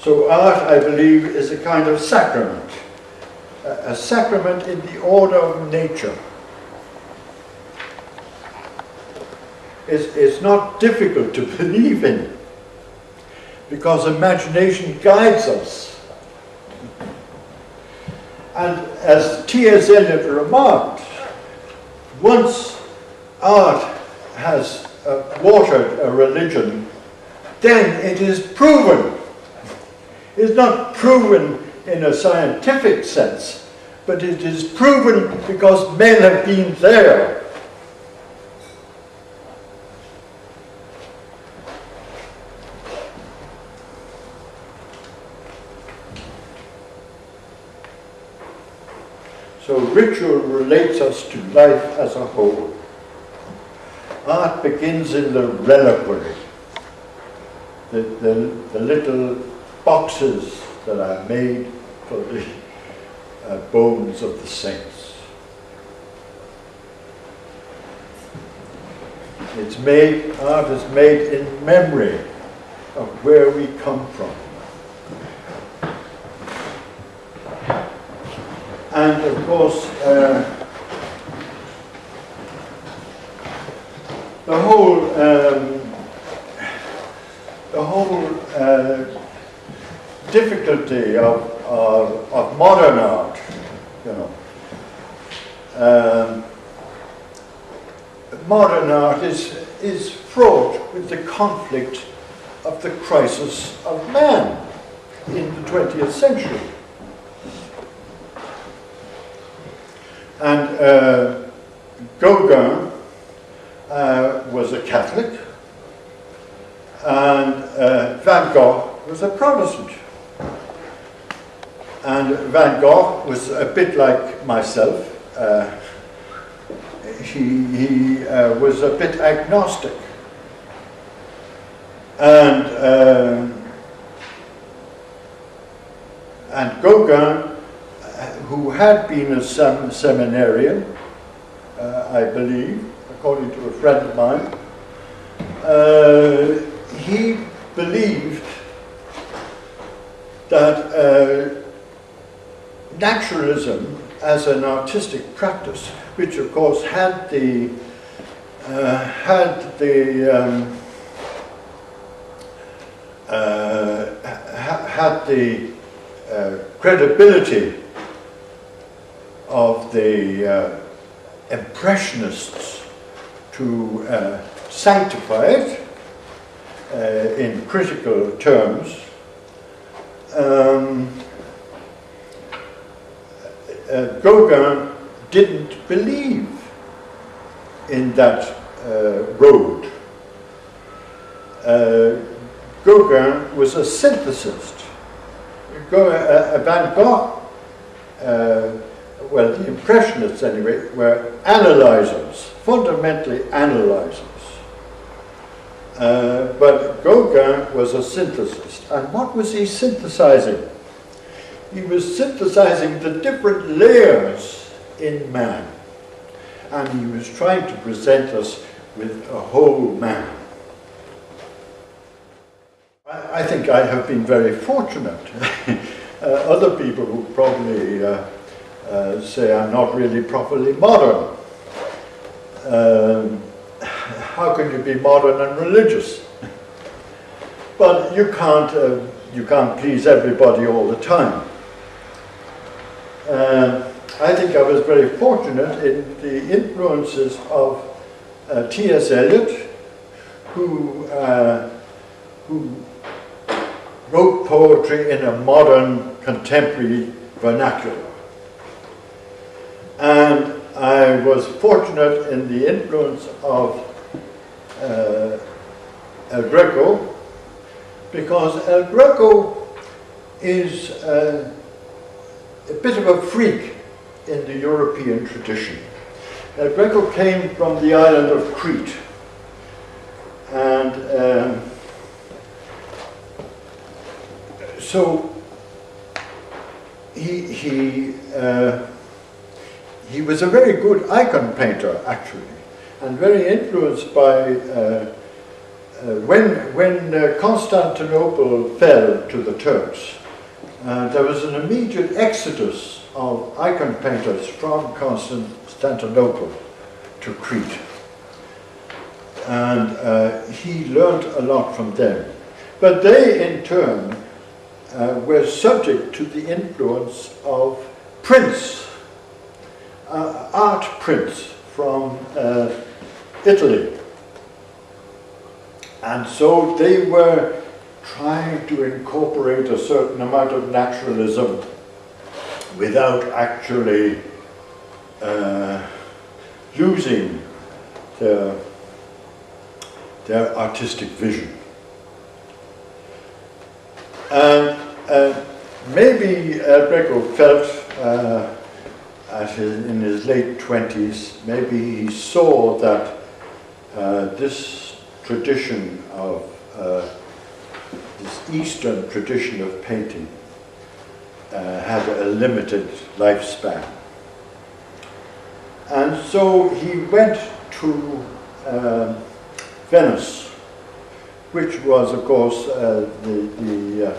So art, I believe, is a kind of sacrament, a sacrament in the order of nature. It's not difficult to believe in, because imagination guides us. And as T.S. Eliot remarked, once art has watered a religion, then it is proven. It's not proven in a scientific sense, but it is proven because men have been there. So ritual relates us to life as a whole. Art begins in the reliquary, the little boxes that are made for the bones of the saints. Art is made in memory of where we come from. And of course, the whole difficulty of modern art, you know, modern art is fraught with the conflict of the crisis of man in the 20th century. And Gauguin was a Catholic, and Van Gogh was a Protestant. And Van Gogh was a bit like myself. He was a bit agnostic. And Gauguin, who had been a seminarian, I believe, according to a friend of mine, he believed that naturalism as an artistic practice, which of course had the credibility of the Impressionists to sanctify it in critical terms. Gauguin didn't believe in that road. Gauguin was a synthesist. Van Gogh, well, the Impressionists anyway, were analyzers, fundamentally analyzers. But Gauguin was a synthesist. And what was he synthesizing? He was synthesizing the different layers in man. And he was trying to present us with a whole man. I think I have been very fortunate. Other people who probably say I'm not really properly modern. How can you be modern and religious? But you can't please everybody all the time. I think I was very fortunate in the influences of T.S. Eliot, who wrote poetry in a modern, contemporary vernacular. And I was fortunate in the influence of El Greco, because El Greco is a bit of a freak in the European tradition. El Greco came from the island of Crete, and so he was a very good icon painter, actually, and very influenced by when Constantinople fell to the Turks, there was an immediate exodus of icon painters from Constantinople to Crete. And he learned a lot from them. But they, in turn, were subject to the influence of prints, art prints from Italy. And so they were trying to incorporate a certain amount of naturalism without actually losing their artistic vision. And maybe El Greco felt in his late 20s, maybe he saw that this tradition of this Eastern tradition of painting had a limited lifespan. And so he went to Venice, which was, of course, the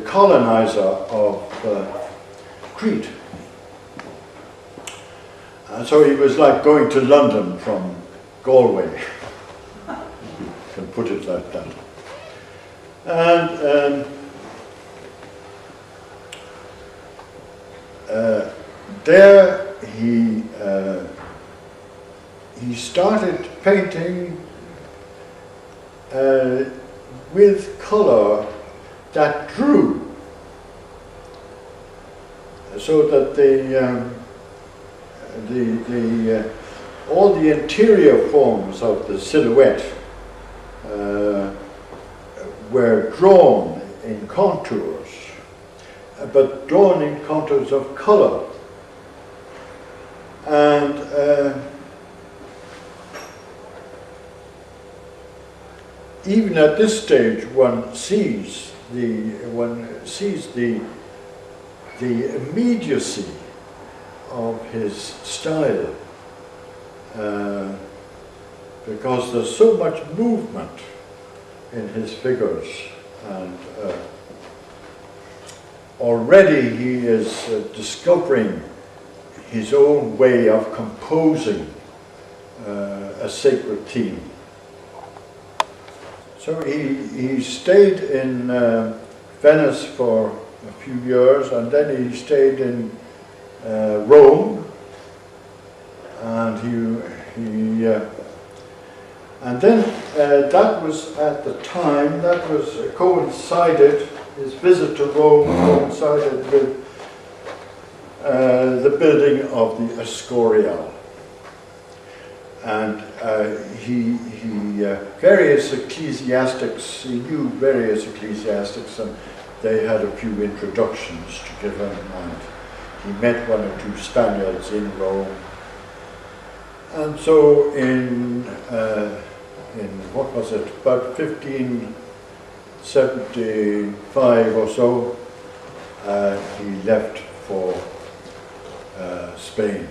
colonizer of Crete. And so he was like going to London from Galway, you can put it like that. And there he started painting with color that drew, so that all the interior forms of the silhouette were drawn in contours, but drawn in contours of color. And even at this stage, one sees the immediacy of his style, because there's so much movement in his figures, and already he is discovering his own way of composing a sacred theme. So he stayed in Venice for a few years, and then he stayed in Rome, and and then that was at the time, that was coincided, his visit to Rome coincided with the building of the Escorial. And various ecclesiastics, he knew various ecclesiastics, and they had a few introductions to give him, and he met one or two Spaniards in Rome. And so in what was it, about 1575 or so, he left for Spain.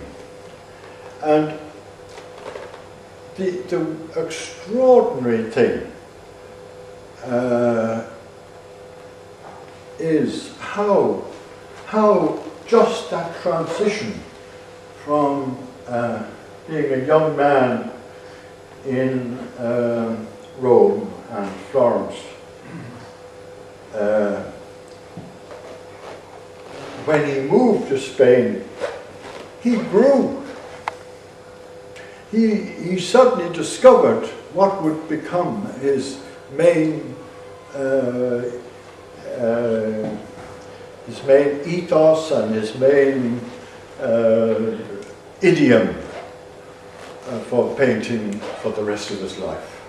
And the extraordinary thing is how just that transition from being a young man in Rome and Florence, when he moved to Spain, he grew. He suddenly discovered what would become his main ethos and his main idiom for painting for the rest of his life.